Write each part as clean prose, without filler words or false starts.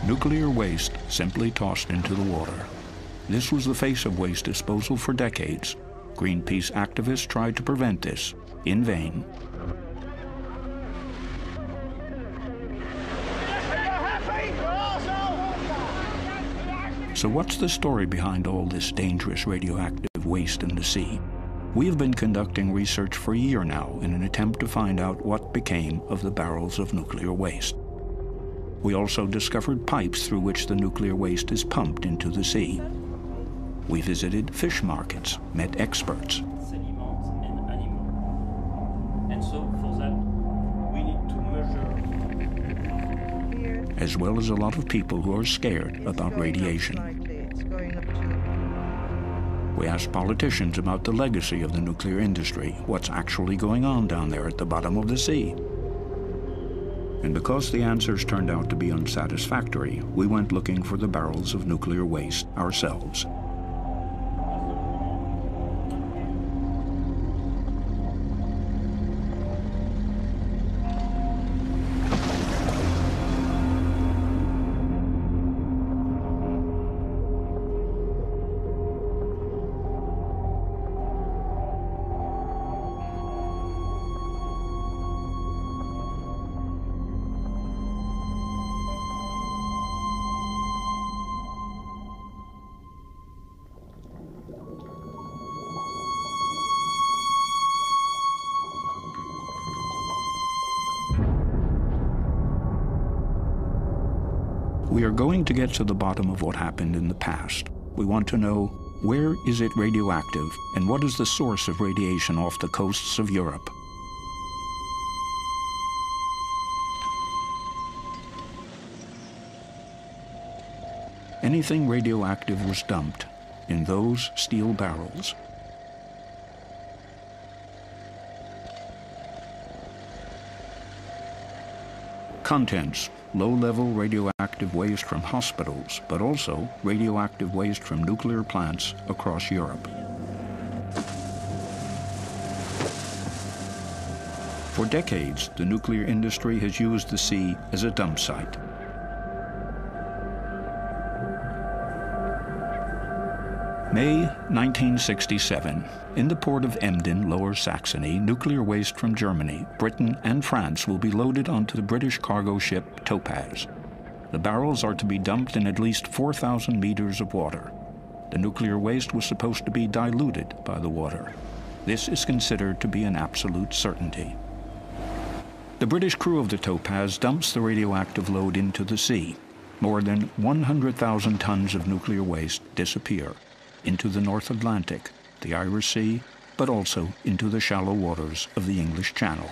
Nuclear waste simply tossed into the water. This was the face of waste disposal for decades. Greenpeace activists tried to prevent this, in vain. So what's the story behind all this dangerous radioactive waste in the sea? We have been conducting research for a year now in an attempt to find out what became of the barrels of nuclear waste. We also discovered pipes through which the nuclear waste is pumped into the sea. We visited fish markets, met experts. And so for that, we need to measure. As well as a lot of people who are scared about radiation. We asked politicians about the legacy of the nuclear industry, what's actually going on down there at the bottom of the sea. And because the answers turned out to be unsatisfactory, we went looking for the barrels of nuclear waste ourselves. We are going to get to the bottom of what happened in the past. We want to know, where is it radioactive, and what is the source of radiation off the coasts of Europe? Anything radioactive was dumped in those steel barrels. Contents: low-level radioactive waste from hospitals, but also radioactive waste from nuclear plants across Europe. For decades, the nuclear industry has used the sea as a dump site. May 1967. In the port of Emden, Lower Saxony, nuclear waste from Germany, Britain, and France will be loaded onto the British cargo ship Topaz. The barrels are to be dumped in at least 4,000 meters of water. The nuclear waste was supposed to be diluted by the water. This is considered to be an absolute certainty. The British crew of the Topaz dumps the radioactive load into the sea. More than 100,000 tons of nuclear waste disappear into the North Atlantic, the Irish Sea, but also into the shallow waters of the English Channel.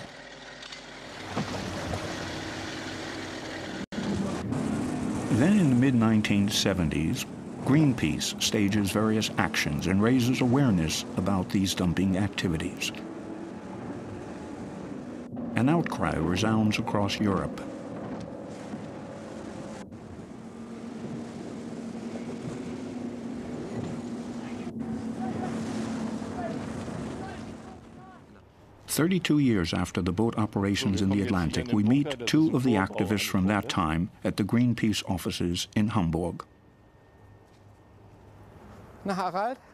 Then in the mid-1970s, Greenpeace stages various actions and raises awareness about these dumping activities. An outcry resounds across Europe. "32 years after the boat operations in the Atlantic, we meet two of the activists from that time at the Greenpeace offices in Hamburg.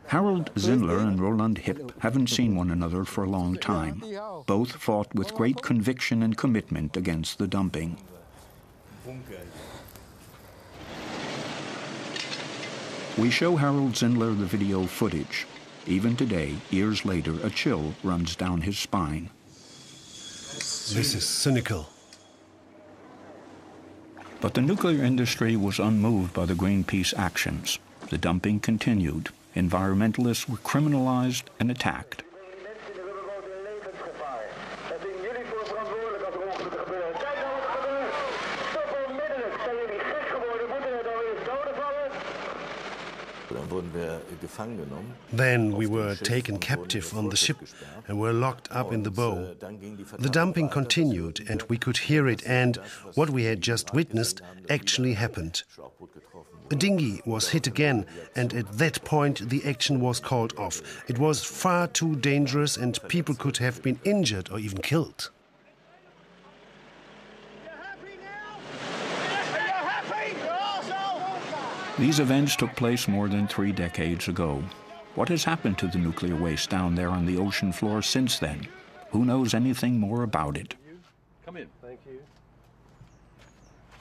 Harold Zindler and Roland Hipp haven't seen one another for a long time. Both fought with great conviction and commitment against the dumping. We show Harold Zindler the video footage. Even today, years later, a chill runs down his spine. This is cynical. But the nuclear industry was unmoved by the Greenpeace actions. The dumping continued. Environmentalists were criminalized and attacked. Then we were taken captive on the ship and were locked up in the bow. The dumping continued and we could hear it, and what we had just witnessed actually happened. A dinghy was hit again, and at that point the action was called off. It was far too dangerous and people could have been injured or even killed. These events took place more than 3 decades ago. What has happened to the nuclear waste down there on the ocean floor since then? Who knows anything more about it? Come in. Thank you.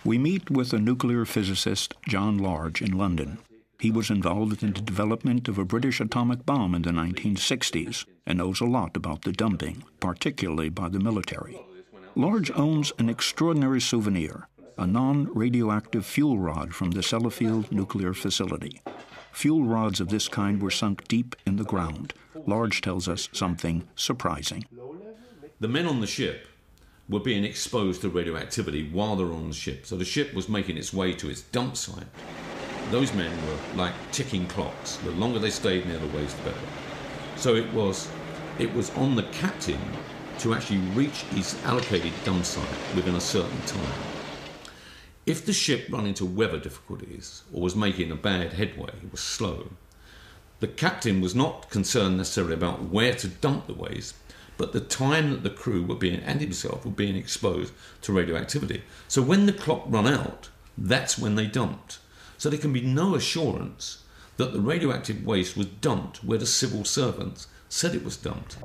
We meet with the nuclear physicist John Large in London. He was involved in the development of a British atomic bomb in the 1960s and knows a lot about the dumping, particularly by the military. Large owns an extraordinary souvenir, a non-radioactive fuel rod from the Sellafield nuclear facility. Fuel rods of this kind were sunk deep in the ground. Large tells us something surprising. The men on the ship were being exposed to radioactivity while they were on the ship. So the ship was making its way to its dump site. Those men were like ticking clocks. The longer they stayed near the waste, the better. So it was on the captain to actually reach his allocated dump site within a certain time. If the ship ran into weather difficulties or was making a bad headway, it was slow, the captain was not concerned necessarily about where to dump the waste, but the time that the crew were being, and himself, were being exposed to radioactivity. So when the clock ran out, that's when they dumped. So there can be no assurance that the radioactive waste was dumped where the civil servants said it was dumped.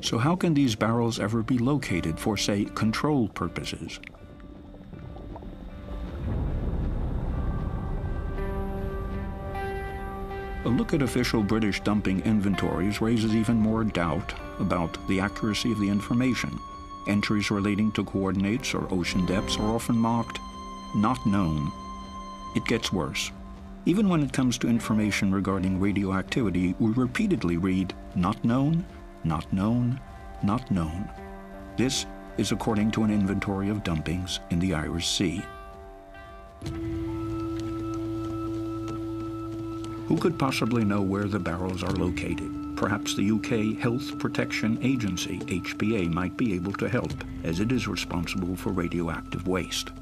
So how can these barrels ever be located for, say, control purposes? A look at official British dumping inventories raises even more doubt about the accuracy of the information. Entries relating to coordinates or ocean depths are often marked "not known." It gets worse. Even when it comes to information regarding radioactivity, we repeatedly read "not known, not known, not known." This is according to an inventory of dumpings in the Irish Sea. Who could possibly know where the barrels are located? Perhaps the UK Health Protection Agency, HPA, might be able to help, as it is responsible for radioactive waste.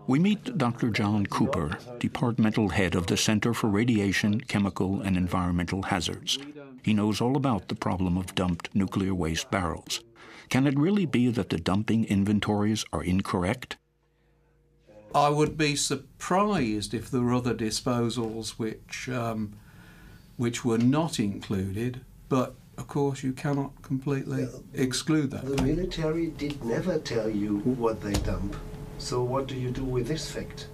We meet Dr. John Cooper, departmental head of the Center for Radiation, Chemical and Environmental Hazards. He knows all about the problem of dumped nuclear waste barrels. Can it really be that the dumping inventories are incorrect? I would be surprised if there were other disposals which were not included, but of course you cannot completely exclude that. The military did never tell you what they dump. So what do you do with this fact?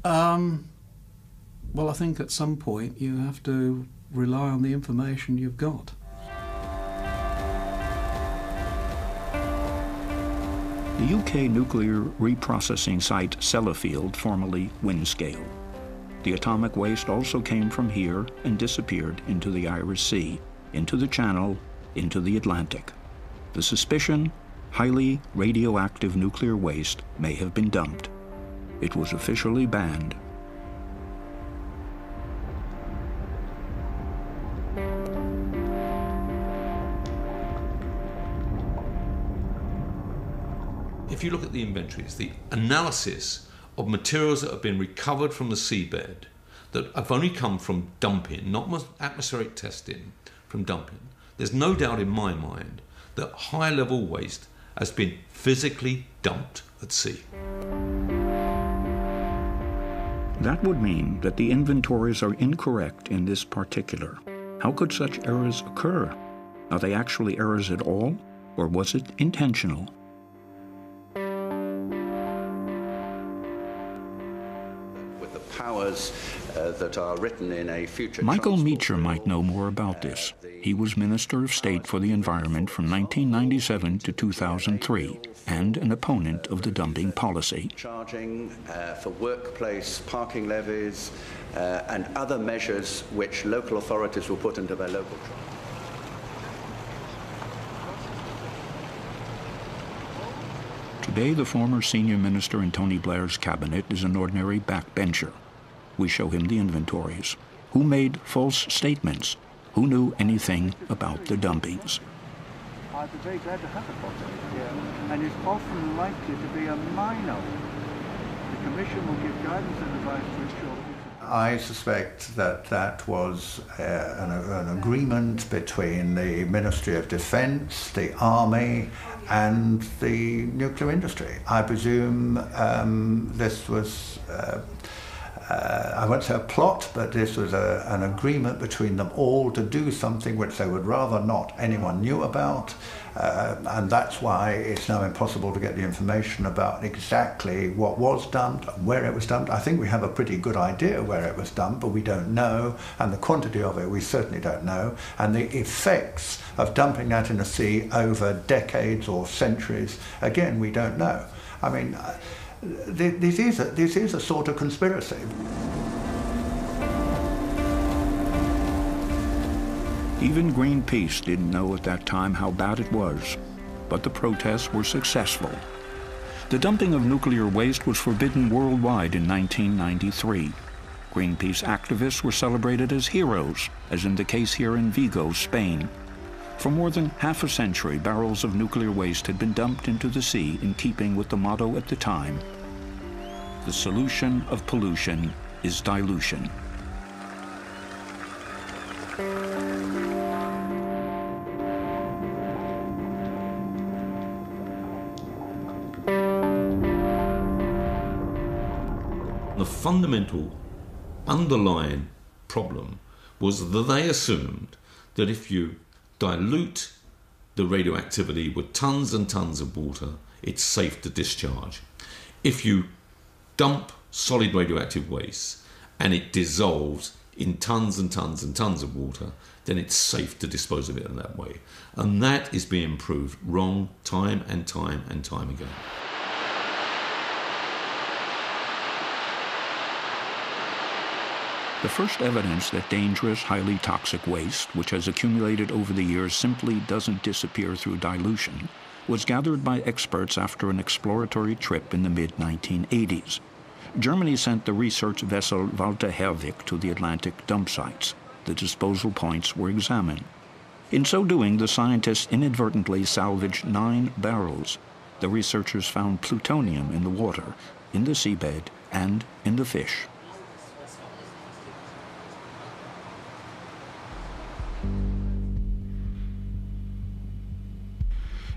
Well, I think at some point you have to rely on the information you've got. The UK nuclear reprocessing site Sellafield, formerly Windscale. The atomic waste also came from here and disappeared into the Irish Sea, into the Channel, into the Atlantic. The suspicion, highly radioactive nuclear waste may have been dumped. It was officially banned. If you look at the inventories, the analysis of materials that have been recovered from the seabed that have only come from dumping, not atmospheric testing, from dumping, there's no doubt in my mind that high-level waste has been physically dumped at sea. That would mean that the inventories are incorrect in this particular. How could such errors occur? Are they actually errors at all, or was it intentional? Powers that are written in a future. Michael Meacher might know more about this. He was Minister of State for the Environment from 1997 to 2003 and an opponent of the dumping policy. Charging for workplace parking levies and other measures which local authorities will put into their local trial. Today, the former senior minister in Tony Blair's cabinet is an ordinary backbencher. We show him the inventories. Who made false statements? Who knew anything about the dumpings? I'd be very glad to have a project here, and it's often likely to be a minor. The Commission will give guidance and advice to ensure that I suspect that that was an agreement between the Ministry of Defence, the Army, and the nuclear industry. I presume this was, I won't say a plot, but this was an agreement between them all to do something which they would rather not anyone knew about. And that's why it's now impossible to get the information about exactly what was dumped, where it was dumped. I think we have a pretty good idea where it was dumped, but we don't know, and the quantity of it we certainly don't know, and the effects of dumping that in the sea over decades or centuries, again, we don't know. I mean, this is a sort of conspiracy. Even Greenpeace didn't know at that time how bad it was, but the protests were successful. The dumping of nuclear waste was forbidden worldwide in 1993. Greenpeace activists were celebrated as heroes, as in the case here in Vigo, Spain. For more than half a century, barrels of nuclear waste had been dumped into the sea in keeping with the motto at the time: the solution of pollution is dilution. The fundamental underlying problem was that they assumed that if you dilute the radioactivity with tons and tons of water, it's safe to discharge. If you dump solid radioactive waste and it dissolves in tons and tons and tons of water, then it's safe to dispose of it in that way. And that is being proved wrong time and time and time again. The first evidence that dangerous, highly toxic waste, which has accumulated over the years, simply doesn't disappear through dilution, was gathered by experts after an exploratory trip in the mid-1980s. Germany sent the research vessel Walter Herwig to the Atlantic dump sites. The disposal points were examined. In so doing, the scientists inadvertently salvaged 9 barrels. The researchers found plutonium in the water, in the seabed, and in the fish.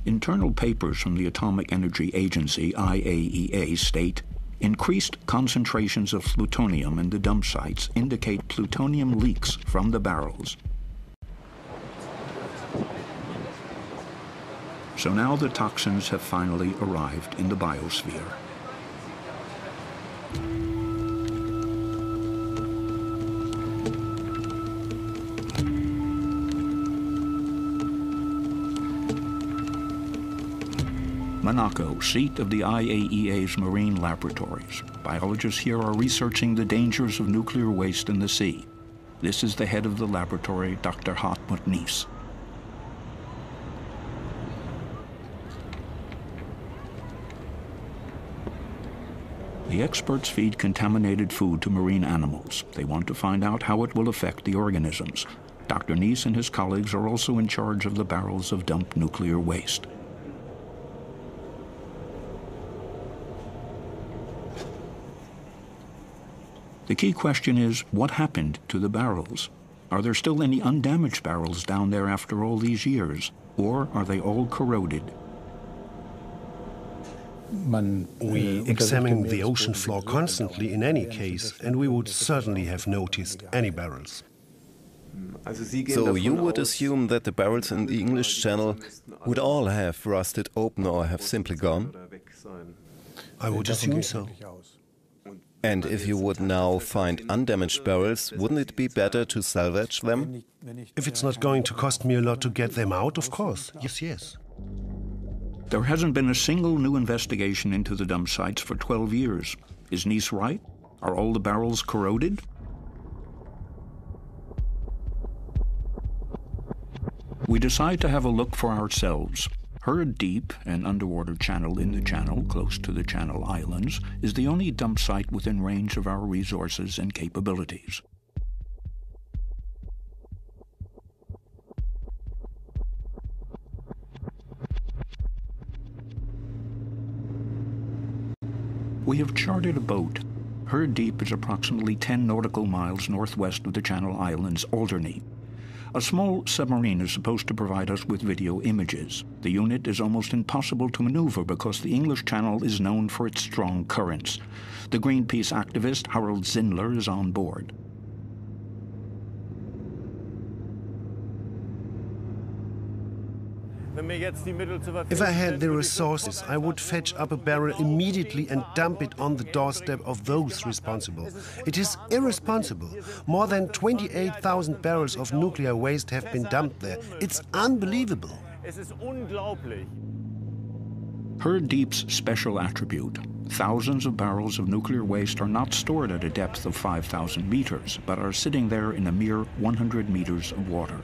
Internal papers from the Atomic Energy Agency, IAEA, state increased concentrations of plutonium in the dump sites indicate plutonium leaks from the barrels. So now the toxins have finally arrived in the biosphere. Monaco, seat of the IAEA's marine laboratories. Biologists here are researching the dangers of nuclear waste in the sea. This is the head of the laboratory, Dr. Hartmut Nies. The experts feed contaminated food to marine animals. They want to find out how it will affect the organisms. Dr. Nies and his colleagues are also in charge of the barrels of dumped nuclear waste. The key question is, what happened to the barrels? Are there still any undamaged barrels down there after all these years? Or are they all corroded? We examine the ocean floor constantly in any case, and we would certainly have noticed any barrels. So you would assume that the barrels in the English Channel would all have rusted open or have simply gone? I would assume so. And if you would now find undamaged barrels, wouldn't it be better to salvage them? If it's not going to cost me a lot to get them out, of course. Yes. There hasn't been a single new investigation into the dump sites for 12 years. Is Nies right? Are all the barrels corroded? We decide to have a look for ourselves. Hurd Deep, an underwater channel in the channel close to the Channel Islands, is the only dump site within range of our resources and capabilities. We have chartered a boat. Hurd Deep is approximately 10 nautical miles northwest of the Channel Islands, Alderney. A small submarine is supposed to provide us with video images. The unit is almost impossible to maneuver because the English Channel is known for its strong currents. The Greenpeace activist Harold Zindler is on board. If I had the resources, I would fetch up a barrel immediately and dump it on the doorstep of those responsible. It is irresponsible. More than 28,000 barrels of nuclear waste have been dumped there. It's unbelievable. Hurd Deep's special attribute: thousands of barrels of nuclear waste are not stored at a depth of 5,000 meters, but are sitting there in a mere 100 meters of water.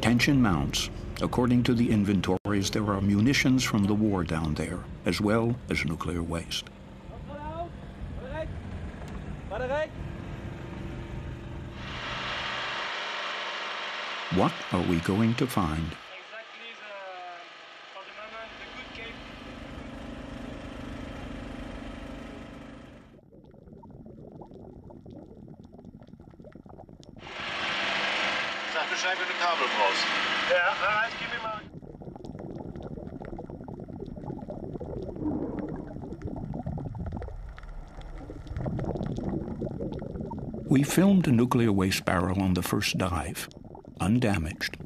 Tension mounts. According to the inventories, there are munitions from the war down there, as well as nuclear waste. What are we going to find? We filmed a nuclear waste barrel on the first dive, undamaged.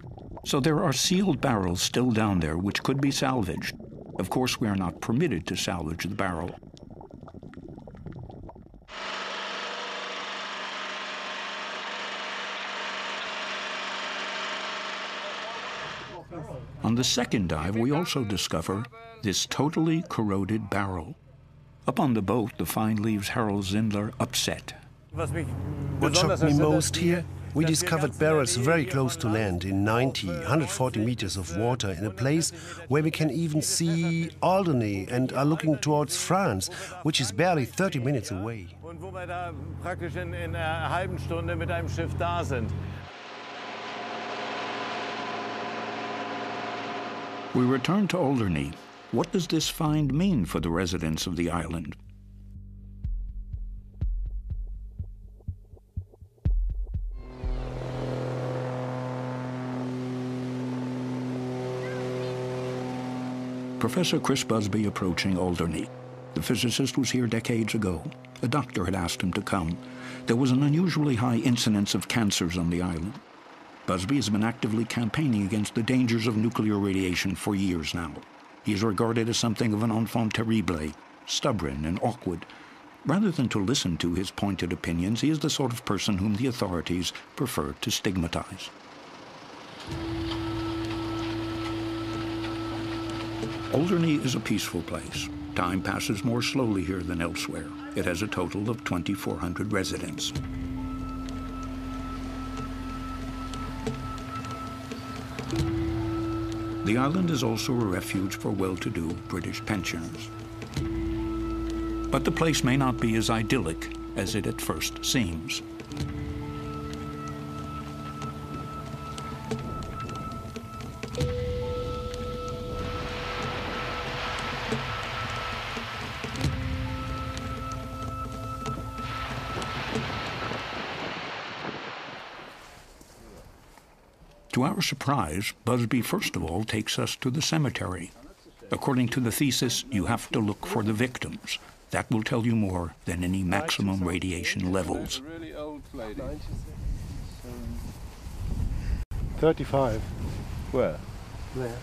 So there are sealed barrels still down there which could be salvaged. Of course, we are not permitted to salvage the barrel. On the second dive, we also discover this totally corroded barrel. Up on the boat, the find leaves Harold Zindler upset. What shocked me most here, we discovered barrels very close to land in 140 meters of water in a place where we can even see Alderney and are looking towards France, which is barely 30 minutes away. We return to Alderney. What does this find mean for the residents of the island? Professor Chris Busby approaching Alderney. The physicist was here decades ago. A doctor had asked him to come. There was an unusually high incidence of cancers on the island. Busby has been actively campaigning against the dangers of nuclear radiation for years now. He is regarded as something of an enfant terrible, stubborn and awkward. Rather than to listen to his pointed opinions, he is the sort of person whom the authorities prefer to stigmatize. Alderney is a peaceful place. Time passes more slowly here than elsewhere. It has a total of 2,400 residents. The island is also a refuge for well-to-do British pensioners. But the place may not be as idyllic as it at first seems. To our surprise, Busby first of all takes us to the cemetery. According to the thesis, you have to look for the victims. That will tell you more than any maximum radiation levels. 35. Where? There.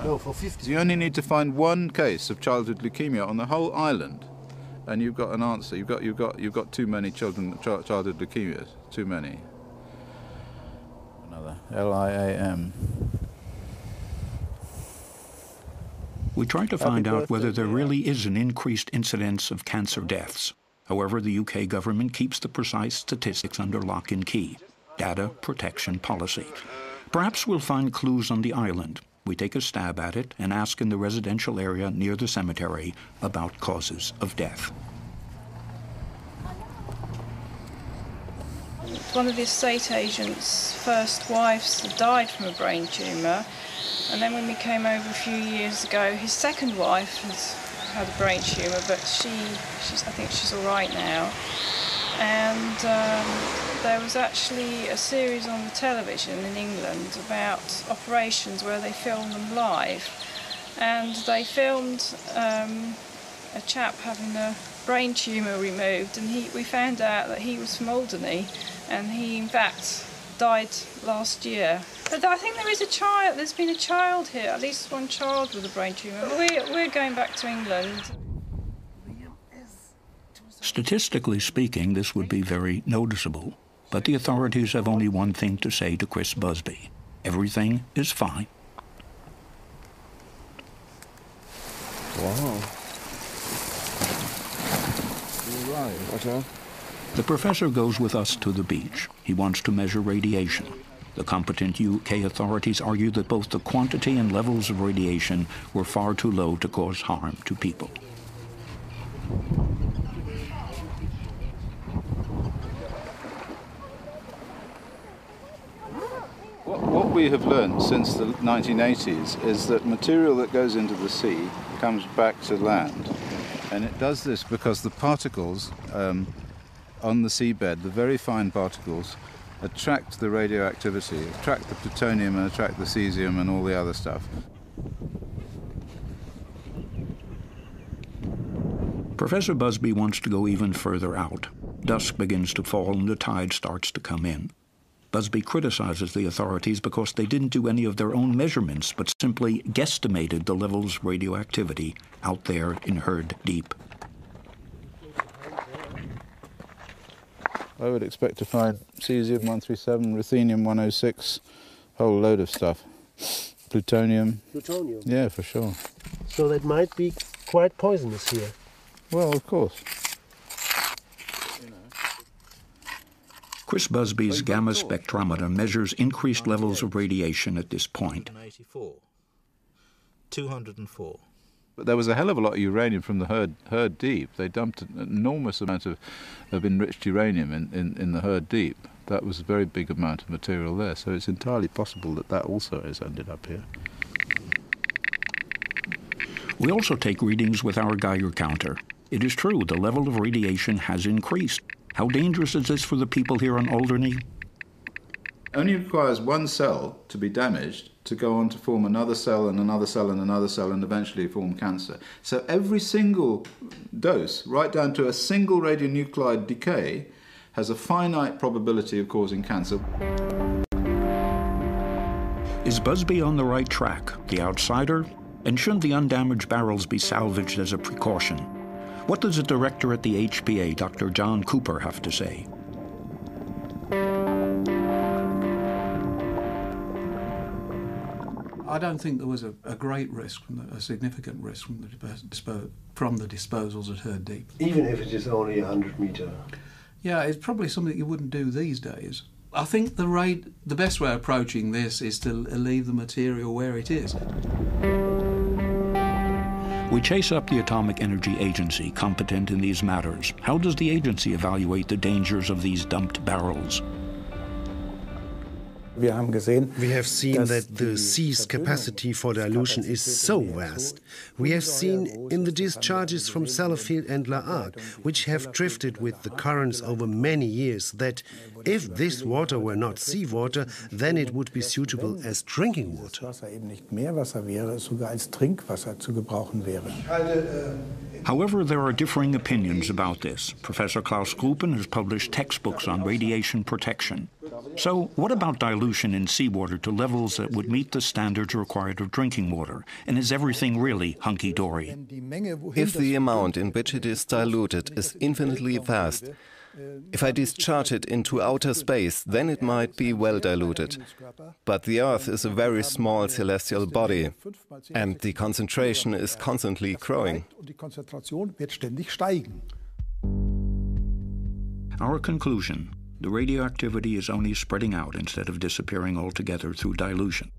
No, for 50. So you only need to find one case of childhood leukemia on the whole island, and you've got an answer. You've got too many childhood leukemias. Too many. Another LIAM. We try to find out whether there really is an increased incidence of cancer deaths. However, the UK government keeps the precise statistics under lock and key. Data protection policy. Perhaps we'll find clues on the island. We take a stab at it and ask in the residential area near the cemetery about causes of death. One of the estate agent's first wives died from a brain tumour, and then when we came over a few years ago, his second wife had a brain tumour, but I think she's all right now. And there was actually a series on the television in England about operations where they filmed them live. And they filmed a chap having a brain tumour removed, and we found out that he was from Alderney, and he in fact died last year. But I think there's been a child here, at least one child with a brain tumour. We're going back to England. Statistically speaking, this would be very noticeable, but the authorities have only one thing to say to Chris Busby. Everything is fine. Wow. You're right. Okay. The professor goes with us to the beach. He wants to measure radiation. The competent UK authorities argue that both the quantity and levels of radiation were far too low to cause harm to people. What we have learned since the 1980s is that material that goes into the sea comes back to land. And it does this because the particles on the seabed, the very fine particles, attract the radioactivity, attract the plutonium and attract the cesium and all the other stuff. Professor Busby wants to go even further out. Dusk begins to fall and the tide starts to come in. Busby criticizes the authorities because they didn't do any of their own measurements, but simply guesstimated the levels of radioactivity out there in Hurd Deep. I would expect to find cesium-137, ruthenium-106, a whole load of stuff. Plutonium. Plutonium? Yeah, for sure. So that might be quite poisonous here. Well, of course. Chris Busby's gamma spectrometer measures increased levels of radiation at this point. 204. But there was a hell of a lot of uranium from the Hurd Deep. They dumped an enormous amount of enriched uranium in the Hurd Deep. That was a very big amount of material there, so it's entirely possible that that also has ended up here. We also take readings with our Geiger counter. It is true, the level of radiation has increased. How dangerous is this for the people here on Alderney? Only requires one cell to be damaged to go on to form another cell and another cell and another cell and eventually form cancer. So every single dose, right down to a single radionuclide decay, has a finite probability of causing cancer. Is Busby on the right track, the outsider? And shouldn't the undamaged barrels be salvaged as a precaution? What does the director at the HPA, Dr. John Cooper, have to say? I don't think there was a great risk, a significant risk from the disposals at Hurd Deep. Even if it is only 100 metre? Yeah, it's probably something you wouldn't do these days. I think the best way of approaching this is to leave the material where it is. We chase up the Atomic Energy Agency, competent in these matters. How does the agency evaluate the dangers of these dumped barrels? We have seen that the sea's capacity for dilution is so vast. We have seen in the discharges from Sellafield and La Hague, which have drifted with the currents over many years, that if this water were not seawater, then it would be suitable as drinking water. However, there are differing opinions about this. Professor Klaus Gruppen has published textbooks on radiation protection. So, what about dilution in seawater to levels that would meet the standards required of drinking water? And is everything really hunky-dory? If the amount in which it is diluted is infinitely vast, if I discharge it into outer space, then it might be well diluted. But the Earth is a very small celestial body, and the concentration is constantly growing. Our conclusion: the radioactivity is only spreading out instead of disappearing altogether through dilution.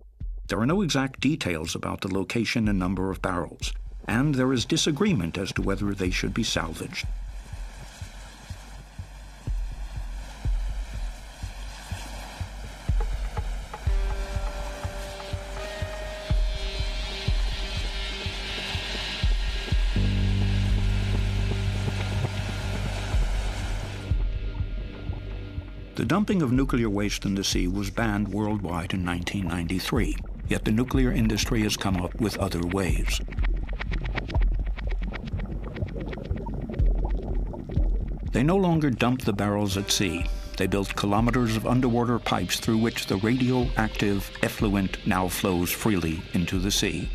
There are no exact details about the location and number of barrels, and there is disagreement as to whether they should be salvaged. The dumping of nuclear waste in the sea was banned worldwide in 1993, yet the nuclear industry has come up with other ways. They no longer dump the barrels at sea. They built kilometers of underwater pipes through which the radioactive effluent now flows freely into the sea.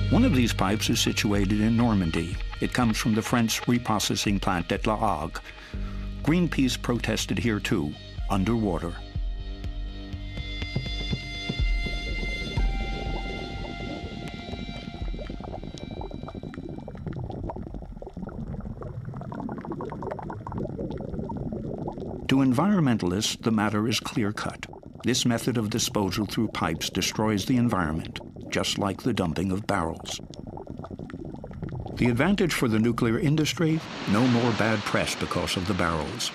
One of these pipes is situated in Normandy. It comes from the French reprocessing plant at La Hague. Greenpeace protested here too, underwater. To environmentalists, the matter is clear-cut. This method of disposal through pipes destroys the environment, just like the dumping of barrels. The advantage for the nuclear industry, no more bad press because of the barrels.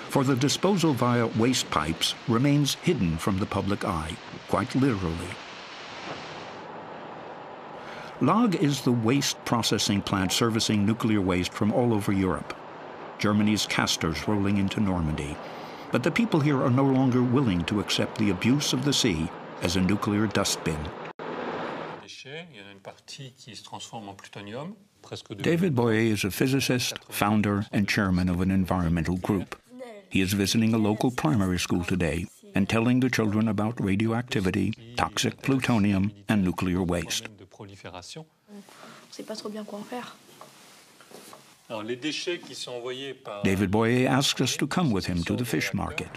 For the disposal via waste pipes remains hidden from the public eye, quite literally. La Hague is the waste processing plant servicing nuclear waste from all over Europe. Germany's casters rolling into Normandy. But the people here are no longer willing to accept the abuse of the sea as a nuclear dustbin. David Boyer is a physicist, founder, and chairman of an environmental group. He is visiting a local primary school today and telling the children about radioactivity, toxic plutonium, and nuclear waste. David Boyer asks us to come with him to the fish market.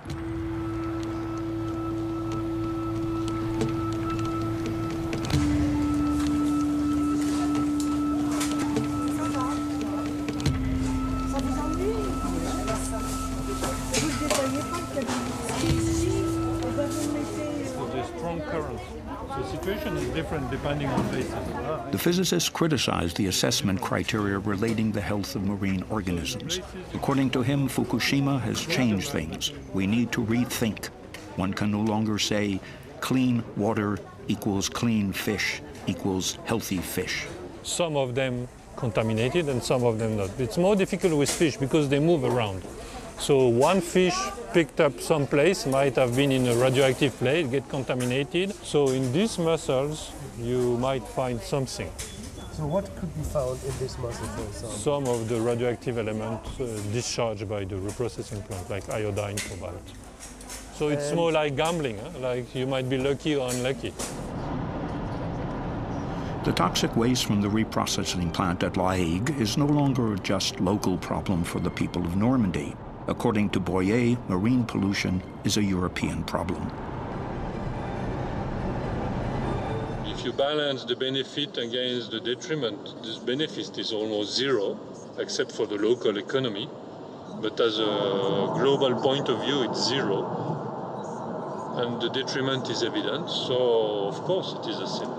Depending on basis. The physicists criticize the assessment criteria relating the health of marine organisms. According to him, Fukushima has changed things. We need to rethink. One can no longer say clean water equals clean fish equals healthy fish. Some of them contaminated and some of them not. It's more difficult with fish because they move around. So one fish picked up someplace, might have been in a radioactive place, get contaminated. So in these mussels, you might find something. So what could be found in this mussel, for example? Some of the radioactive elements discharged by the reprocessing plant, like iodine, cobalt. So it's more like gambling, huh? Like you might be lucky or unlucky. The toxic waste from the reprocessing plant at La Hague is no longer a just local problem for the people of Normandy. According to Boyer, marine pollution is a European problem. If you balance the benefit against the detriment, this benefit is almost zero, except for the local economy. But as a global point of view, it's zero. And the detriment is evident, so of course it is a sin.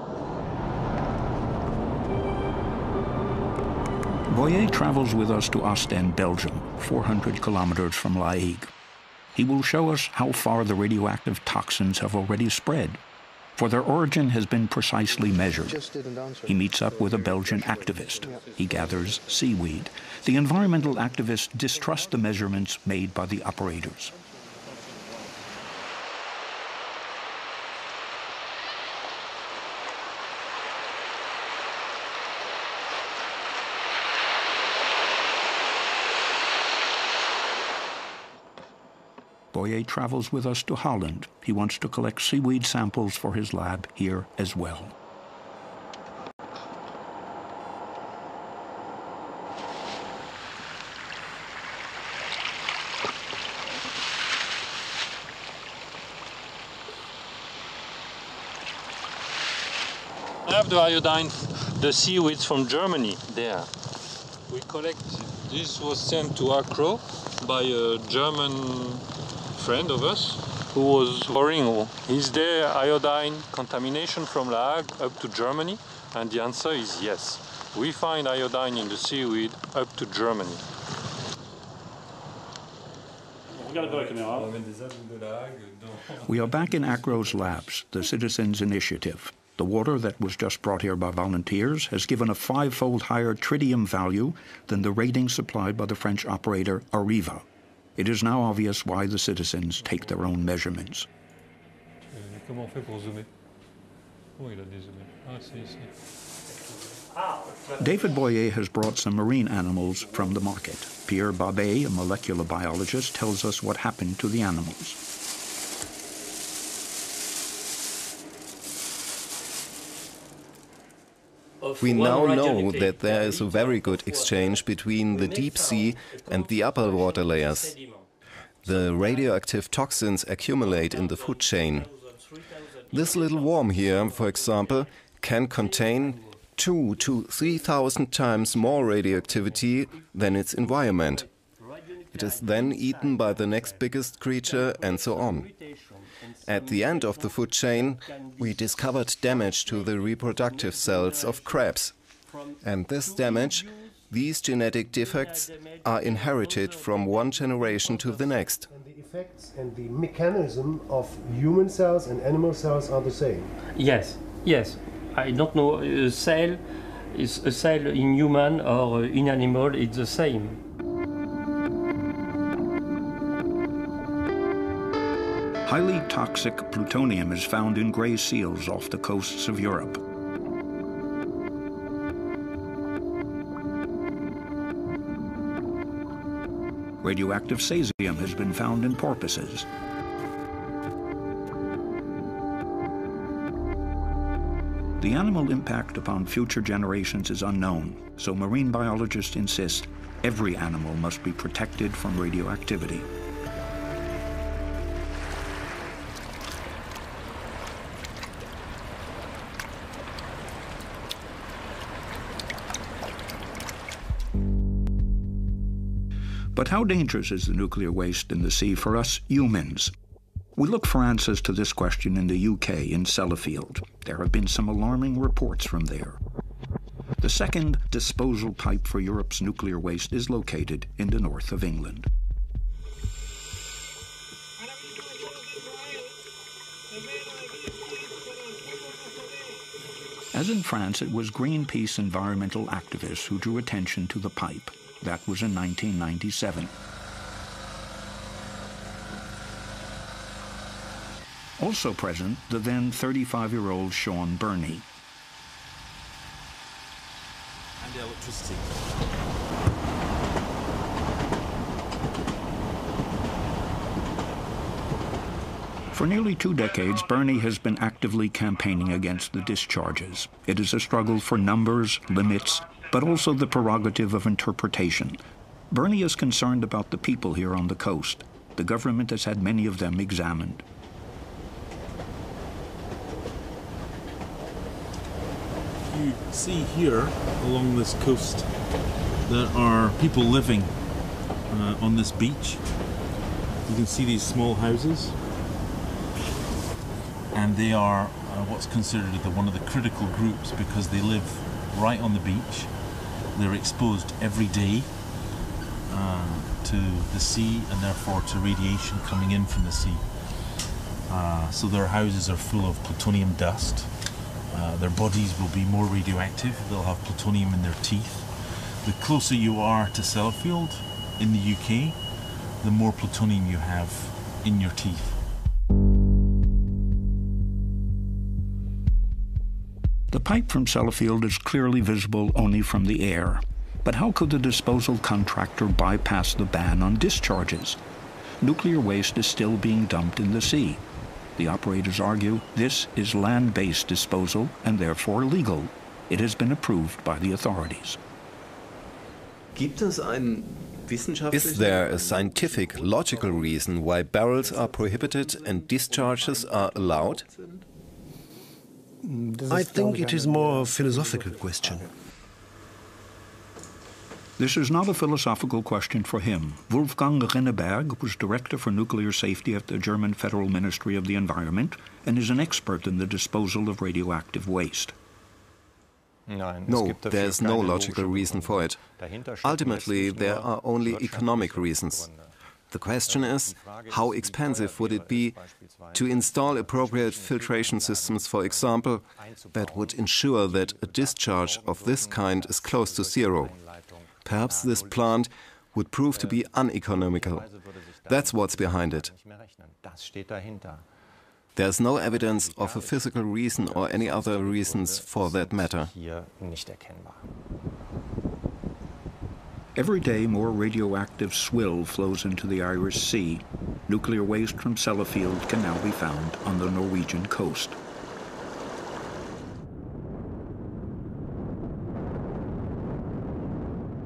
Boyer travels with us to Ostend, Belgium, 400 kilometers from La Hague. He will show us how far the radioactive toxins have already spread, for their origin has been precisely measured. He meets up with a Belgian activist. He gathers seaweed. The environmental activists distrust the measurements made by the operators. Boyer travels with us to Holland. He wants to collect seaweed samples for his lab here as well. I have the iodine, the seaweeds from Germany there. We collect, this was sent to Accra by a German friend of us who was worrying, is there iodine contamination from La Hague up to Germany? And the answer is yes. We find iodine in the seaweed up to Germany. We are back in Accro's labs, the Citizens Initiative. The water that was just brought here by volunteers has given a 5-fold higher tritium value than the rating supplied by the French operator Arriva. It is now obvious why the citizens take their own measurements. David Boyer has brought some marine animals from the market. Pierre Babet, a molecular biologist, tells us what happened to the animals. We now know that there is a very good exchange between the deep sea and the upper water layers. The radioactive toxins accumulate in the food chain. This little worm here, for example, can contain 2,000 to 3,000 times more radioactivity than its environment. It is then eaten by the next biggest creature and so on. At the end of the food chain, we discovered damage to the reproductive cells of crabs. And this damage, these genetic defects, are inherited from one generation to the next. And the effects and the mechanism of human cells and animal cells are the same? Yes, yes. I don't know, a cell in human or in animal, it's the same. Highly toxic plutonium is found in gray seals off the coasts of Europe. Radioactive cesium has been found in porpoises. The animal impact upon future generations is unknown, so marine biologists insist every animal must be protected from radioactivity. But how dangerous is the nuclear waste in the sea for us humans? We look for answers to this question in the UK, in Sellafield. There have been some alarming reports from there. The second disposal pipe for Europe's nuclear waste is located in the north of England. As in France, it was Greenpeace environmental activists who drew attention to the pipe. That was in 1997. Also present, the then 35-year-old Sean Burney. And the electricity. For nearly 2 decades, Burney has been actively campaigning against the discharges. It is a struggle for numbers, limits, but also the prerogative of interpretation. Burney is concerned about the people here on the coast. The government has had many of them examined. You see here, along this coast, there are people living on this beach. You can see these small houses. And they are what's considered one of the critical groups because they live right on the beach. They're exposed every day to the sea and therefore to radiation coming in from the sea. So their houses are full of plutonium dust. Their bodies will be more radioactive. They'll have plutonium in their teeth. The closer you are to Sellafield in the UK, the more plutonium you have in your teeth. The pipe from Sellafield is clearly visible only from the air. But how could the disposal contractor bypass the ban on discharges? Nuclear waste is still being dumped in the sea. The operators argue this is land-based disposal and therefore legal. It has been approved by the authorities. Is there a scientific, logical reason why barrels are prohibited and discharges are allowed? I think it is more a philosophical question. This is not a philosophical question for him. Wolfgang Rinneberg was Director for Nuclear Safety at the German Federal Ministry of the Environment and is an expert in the disposal of radioactive waste. No, there's no logical reason for it. Ultimately, there are only economic reasons. The question is, how expensive would it be to install appropriate filtration systems, for example, that would ensure that a discharge of this kind is close to zero? Perhaps this plant would prove to be uneconomical. That's what's behind it. There's no evidence of a physical reason or any other reasons for that matter. Every day, more radioactive swill flows into the Irish Sea. Nuclear waste from Sellafield can now be found on the Norwegian coast.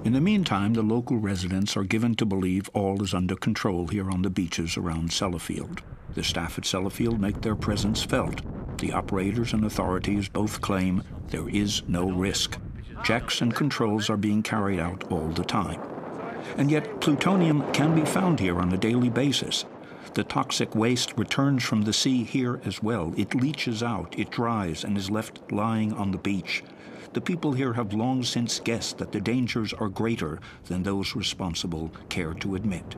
In the meantime, the local residents are given to believe all is under control here on the beaches around Sellafield. The staff at Sellafield make their presence felt. The operators and authorities both claim there is no risk. Checks and controls are being carried out all the time. And yet, plutonium can be found here on a daily basis. The toxic waste returns from the sea here as well. It leaches out, it dries, and is left lying on the beach. The people here have long since guessed that the dangers are greater than those responsible care to admit.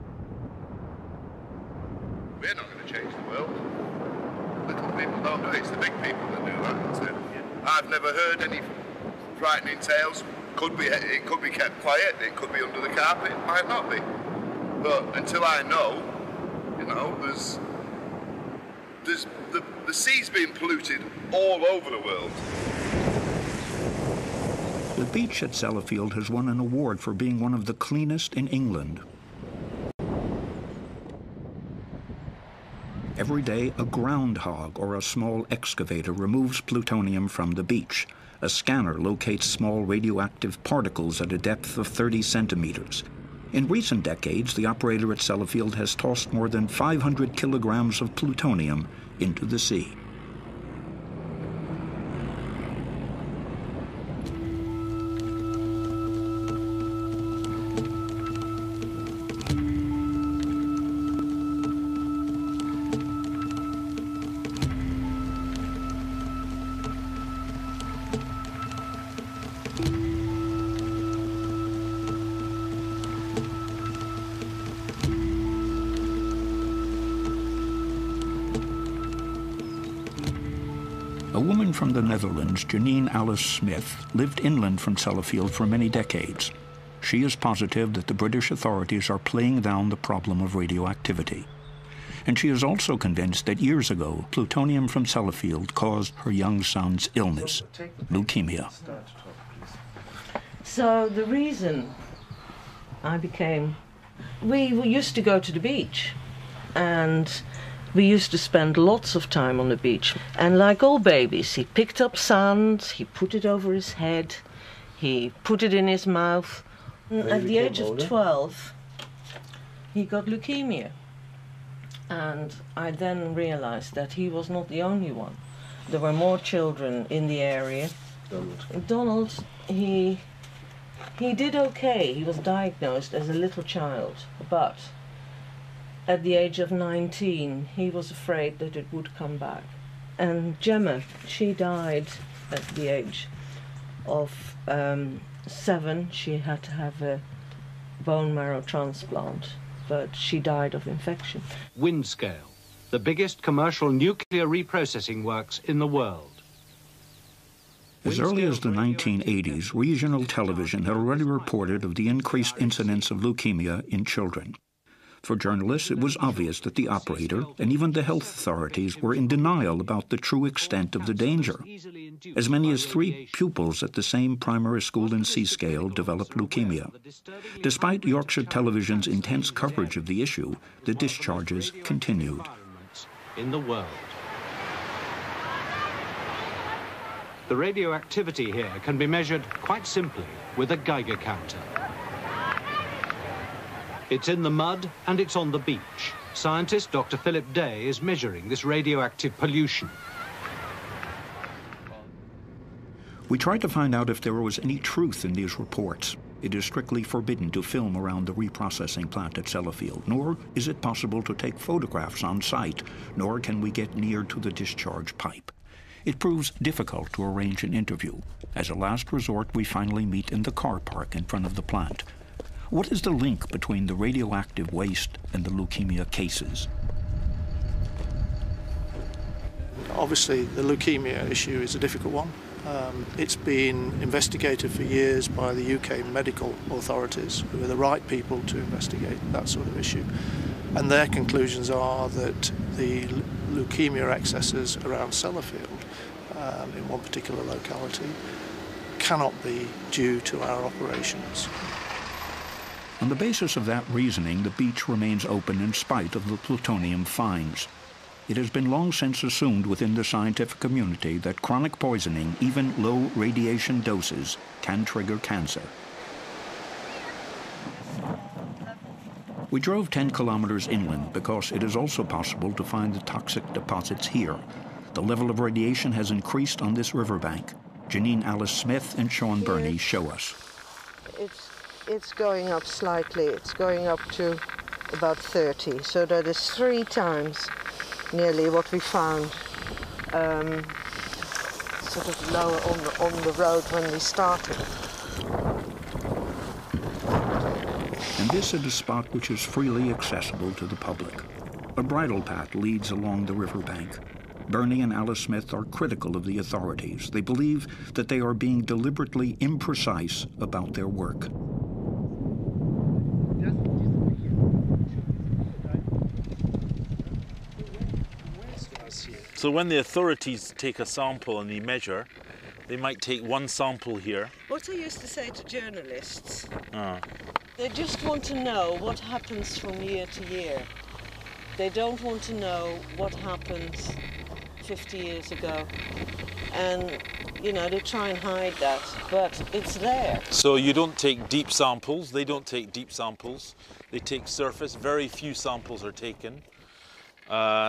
We're not going to change the world. Little people don't do it. It's the big people that do that. I've never heard any frightening tales. It could be kept quiet. It could be under the carpet. It might not be. But until I know, you know, the sea's being polluted all over the world. The beach at Sellafield has won an award for being one of the cleanest in England. Every day, a groundhog or a small excavator removes plutonium from the beach. A scanner locates small radioactive particles at a depth of 30 centimeters. In recent decades, the operator at Sellafield has tossed more than 500 kilograms of plutonium into the sea. A woman from the Netherlands, Janine Alice Smith, lived inland from Sellafield for many decades. She is positive that the British authorities are playing down the problem of radioactivity. And she is also convinced that years ago, plutonium from Sellafield caused her young son's illness, leukemia. So the reason I became... We used to go to the beach, and we used to spend lots of time on the beach. And like all babies, he picked up sand, he put it over his head, he put it in his mouth. At the age of 12, he got leukemia. And I then realized that he was not the only one. There were more children in the area. Donald, he did okay. He was diagnosed as a little child, but at the age of 19, he was afraid that it would come back. And Gemma, she died at the age of 7. She had to have a bone marrow transplant, but she died of infection. Windscale, the biggest commercial nuclear reprocessing works in the world. As early as the 1980s, regional television had already reported of the increased incidence of leukemia in children. For journalists, it was obvious that the operator and even the health authorities were in denial about the true extent of the danger. As many as 3 pupils at the same primary school in Seascale developed leukemia. Despite Yorkshire Television's intense coverage of the issue, the discharges continued. In the world. The radioactivity here can be measured quite simply with a Geiger counter. It's in the mud and it's on the beach. Scientist Dr. Philip Day is measuring this radioactive pollution. We tried to find out if there was any truth in these reports. It is strictly forbidden to film around the reprocessing plant at Sellafield, nor is it possible to take photographs on site, nor can we get near to the discharge pipe. It proves difficult to arrange an interview. As a last resort, we finally meet in the car park in front of the plant. What is the link between the radioactive waste and the leukemia cases? Obviously, the leukemia issue is a difficult one. It's been investigated for years by the UK medical authorities, who are the right people to investigate that sort of issue. And their conclusions are that the leukemia excesses around Sellafield, in one particular locality, cannot be due to our operations. On the basis of that reasoning, the beach remains open in spite of the plutonium finds. It has been long since assumed within the scientific community that chronic poisoning, even low radiation doses, can trigger cancer. We drove 10 kilometers inland because it is also possible to find the toxic deposits here. The level of radiation has increased on this riverbank. Janine Alice Smith and Sean Burney show us. It's going up slightly. It's going up to about 30, so that is 3 times nearly what we found sort of lower on the road when we started. And this is a spot which is freely accessible to the public. A bridle path leads along the riverbank. Burney and Alice Smith are critical of the authorities. They believe that they are being deliberately imprecise about their work. So when the authorities take a sample and they measure, they might take one sample here. What I used to say to journalists, they just want to know what happens from year to year. They don't want to know what happened 50 years ago. And, you know, they try and hide that, but it's there. So you don't take deep samples, they don't take deep samples. They take surface, very few samples are taken.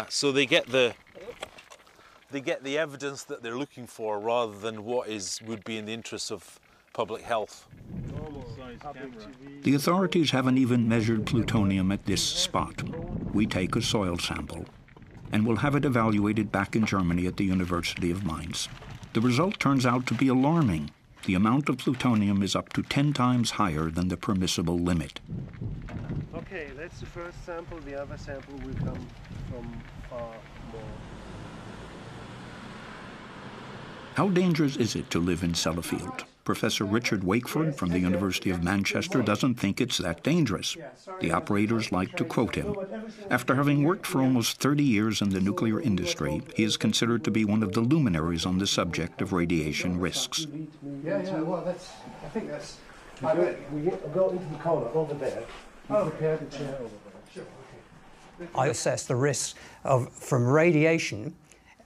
So they get the evidence that they're looking for rather than what would be in the interests of public health. The authorities haven't even measured plutonium at this spot. We take a soil sample and will have it evaluated back in Germany at the University of Mainz. The result turns out to be alarming. The amount of plutonium is up to 10 times higher than the permissible limit. Okay, that's the first sample. The other sample will come from far more. How dangerous is it to live in Sellafield? Professor Richard Wakeford from the University of Manchester doesn't think it's that dangerous. The operators like to quote him. After having worked for almost 30 years in the nuclear industry, he is considered to be one of the luminaries on the subject of radiation risks. Yeah, well, I think that's... We go into the corner over there. Prepare the chair over there. Sure, okay. I assess the risks from radiation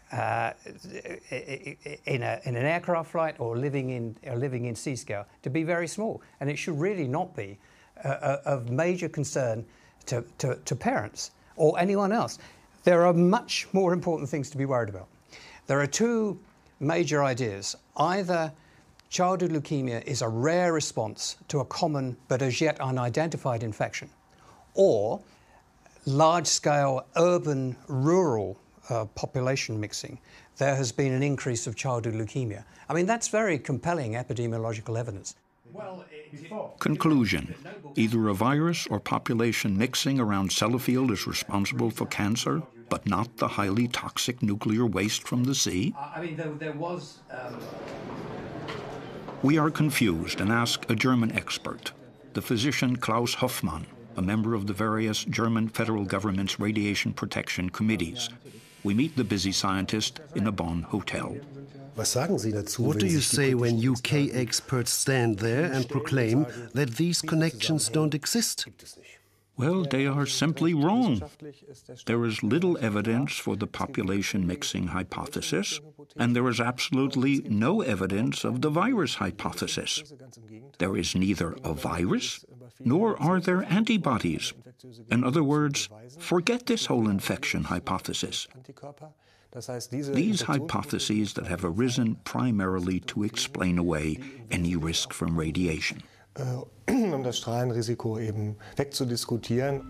in an aircraft flight or living in Seascale to be very small, and it should really not be of major concern to parents or anyone else. There are much more important things to be worried about. There are 2 major ideas. Either childhood leukemia is a rare response to a common but as yet unidentified infection, or large-scale urban rural population mixing, there has been an increase of childhood leukemia. I mean, that's very compelling epidemiological evidence. Conclusion. Either a virus or population mixing around Sellafield is responsible for cancer, but not the highly toxic nuclear waste from the sea? I mean, there was... We are confused and ask a German expert, the physician Klaus Hoffmann, a member of the various German federal government's radiation protection committees. We meet the busy scientist in a Bonn hotel. What do you say when UK experts stand there and proclaim that these connections don't exist? Well, they are simply wrong. There is little evidence for the population mixing hypothesis, and there is absolutely no evidence of the virus hypothesis. There is neither a virus, nor are there antibodies. In other words, forget this whole infection hypothesis. These hypotheses that have arisen primarily to explain away any risk from radiation. Das Strahlenrisiko eben wegzudiskutieren.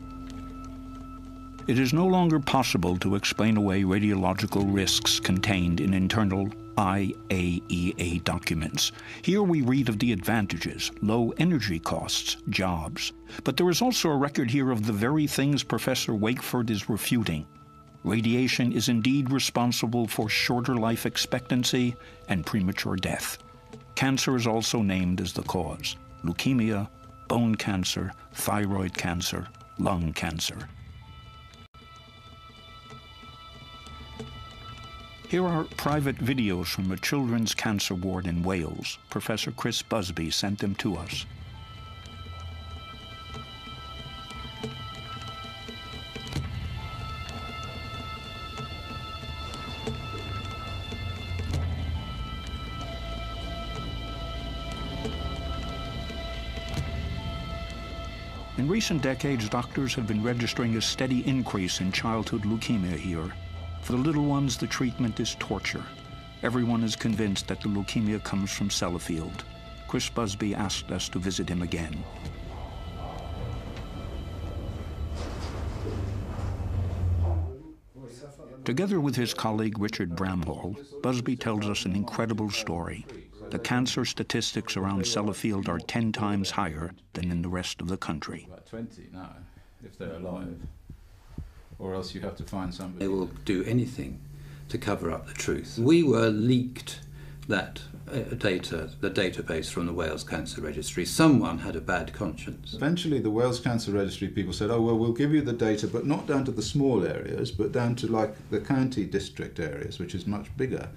It is no longer possible to explain away radiological risks contained in internal IAEA documents. Here we read of the advantages, low energy costs, jobs. But there is also a record here of the very things Professor Wakeford is refuting. Radiation is indeed responsible for shorter life expectancy and premature death. Cancer is also named as the cause: leukemia, bone cancer, thyroid cancer, lung cancer. Here are private videos from a children's cancer ward in Wales. Professor Chris Busby sent them to us. In recent decades, doctors have been registering a steady increase in childhood leukemia here. For the little ones, the treatment is torture. Everyone is convinced that the leukemia comes from Sellafield. Chris Busby asked us to visit him again. Together with his colleague Richard Bramhall, Busby tells us an incredible story. The cancer statistics around Sellafield are 10 times higher than in the rest of the country. About 20 now, if they're alive. Or else you have to find somebody. They will do anything to cover up the truth. We were leaked that data, the database from the Wales Cancer Registry. Someone had a bad conscience. Eventually the Wales Cancer Registry people said, oh, well, we'll give you the data, but not down to the small areas, but down to like the county district areas, which is much bigger.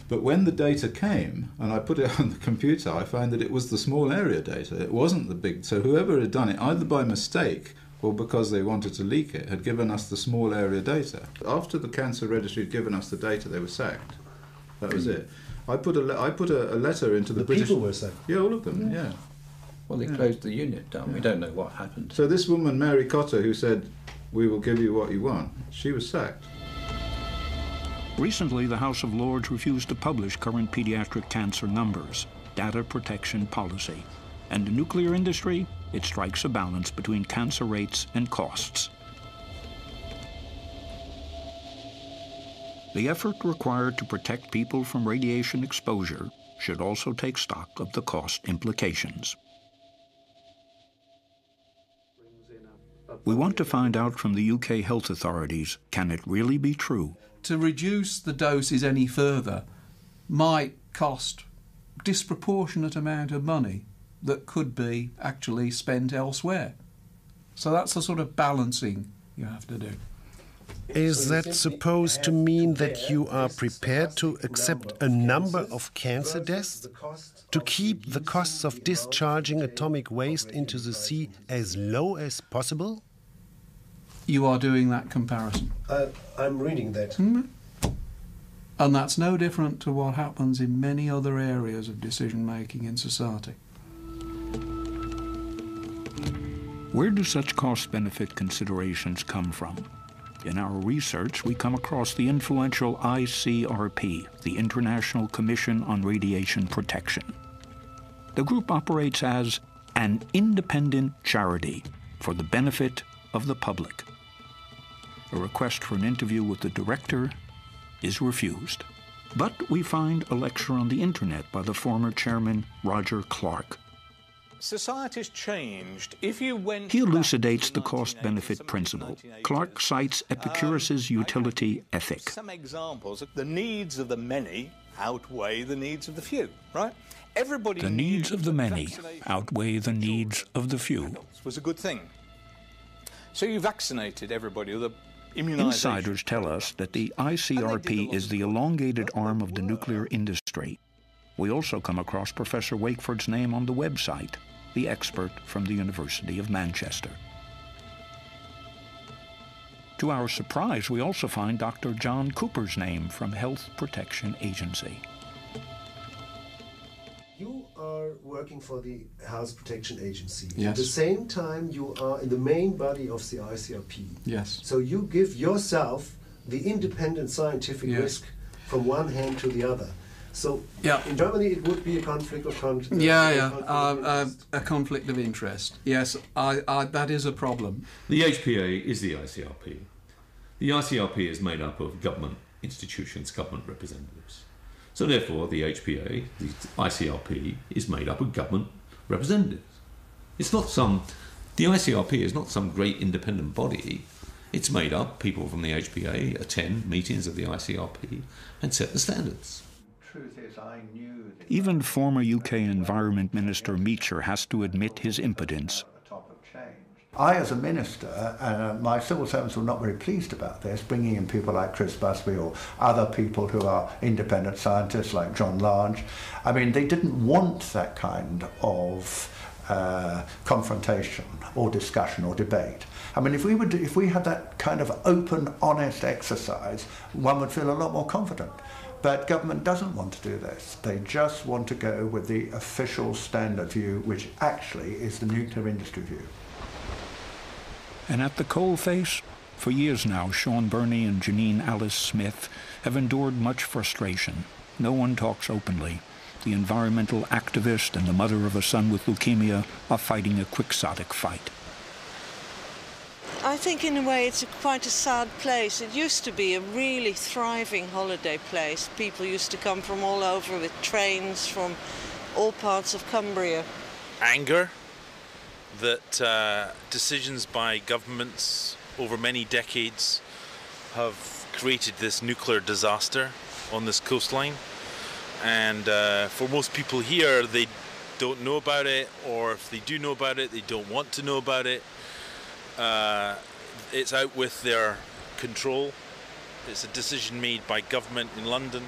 But when the data came, and I put it on the computer, I found that it was the small area data. It wasn't the big. So whoever had done it, either by mistake or because they wanted to leak it, had given us the small area data. After the Cancer Registry had given us the data, they were sacked. That was it. I put a letter into the British... people were sacked? Yeah, all of them, yeah. Well, they closed the unit down. Yeah. We don't know what happened. So this woman, Mary Cotter, who said, we will give you what you want, she was sacked. Recently, the House of Lords refused to publish current pediatric cancer numbers, data protection policy. And the nuclear industry, it strikes a balance between cancer rates and costs. The effort required to protect people from radiation exposure should also take stock of the cost implications. We want to find out from the UK health authorities, can it really be true? To reduce the doses any further might cost a disproportionate amount of money that could be actually spent elsewhere. So that's the sort of balancing you have to do. Is that supposed to mean that you are prepared to accept a number of cancer deaths? To keep the costs of discharging atomic waste into the sea as low as possible? You are doing that comparison. I'm reading that. Mm-hmm. And that's no different to what happens in many other areas of decision-making in society. Where do such cost-benefit considerations come from? In our research, we come across the influential ICRP, the International Commission on Radiation Protection. The group operates as an independent charity for the benefit of the public. A request for an interview with the director is refused. But we find a lecture on the internet by the former chairman, Roger Clark. Society's changed. If you went he elucidates the cost-benefit principle. Clark cites Epicurus's utility ethic. Some examples. The needs of the many outweigh the needs of the few, right? Everybody the needs of the many outweigh the needs of the few. Was a good thing. So you vaccinated everybody with immunization. Insiders tell us that the ICRP is the elongated arm of the nuclear industry. We also come across Professor Wakeford's name on the website, the expert from the University of Manchester. To our surprise, we also find Dr. John Cooper's name from Health Protection Agency. You are working for the Health Protection Agency. Yes. At the same time, you are in the main body of the ICRP. Yes. So you give yourself the independent scientific risk from one hand to the other. So in Germany it would be a conflict of interest. A conflict of interest. Yes, that is a problem. The HPA is the ICRP. The ICRP is made up of government institutions, government representatives. So therefore, the HPA, the ICRP, is made up of government representatives. It's not the ICRP is not some great independent body. It's made up, people from the HPA attend meetings of the ICRP and set the standards. Truth is, I knew that Even former UK Environment Minister Meacher has to admit his impotence. I, as a minister, my civil servants were not very pleased about this, bringing in people like Chris Busby or other people who are independent scientists like John Large. I mean, they didn't want that kind of confrontation or discussion or debate. I mean, if we had that kind of open, honest exercise, one would feel a lot more confident. But government doesn't want to do this. They just want to go with the official standard view, which actually is the nuclear industry view. And at the coalface, for years now, Sean Burney and Janine Alice Smith have endured much frustration. No one talks openly. The environmental activist and the mother of a son with leukemia are fighting a quixotic fight. I think in a way it's quite a sad place. It used to be a really thriving holiday place. People used to come from all over with trains from all parts of Cumbria. Anger that decisions by governments over many decades have created this nuclear disaster on this coastline. And for most people here, they don't know about it, or if they do know about it, they don't want to know about it. It's out with their control. It's a decision made by government in London.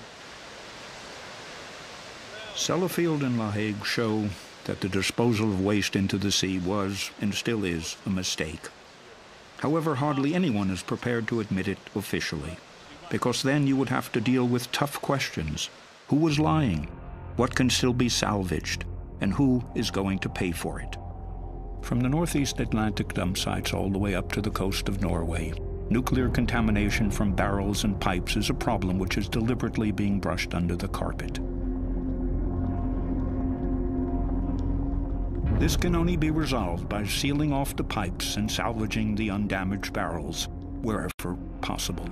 Sellafield and La Hague show that the disposal of waste into the sea was, and still is, a mistake. However, hardly anyone is prepared to admit it officially, because then you would have to deal with tough questions. Who was lying? What can still be salvaged? And who is going to pay for it? From the northeast Atlantic dump sites all the way up to the coast of Norway, nuclear contamination from barrels and pipes is a problem which is deliberately being brushed under the carpet. This can only be resolved by sealing off the pipes and salvaging the undamaged barrels wherever possible.